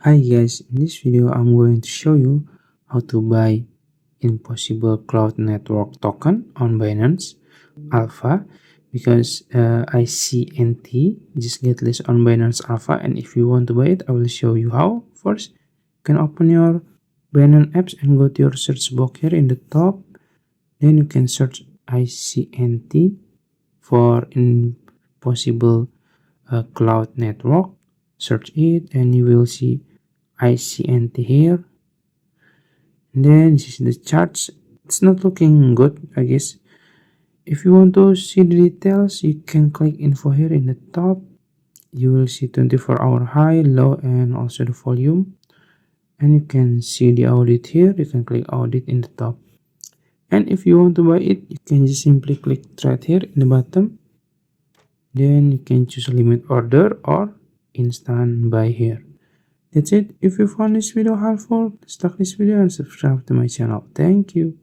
Hi guys, in this video I'm going to show you how to buy Impossible Cloud Network token on Binance Alpha because ICNT just get listed on Binance Alpha, and if you want to buy it I will show you how. First, you can open your Binance apps and go to your search box here in the top. Then you can search ICNT for Impossible Cloud Network. Search it and you will see ICNT here. And then this is the charts. It's not looking good, I guess. If you want to see the details, you can click info here in the top. You will see 24-hour high, low, and also the volume. And you can see the audit here. You can click audit in the top. And if you want to buy it, you can just simply click trade here in the bottom. Then you can choose limit order or instant buy here. That's it. If you found this video helpful, please like this video and subscribe to my channel. Thank you.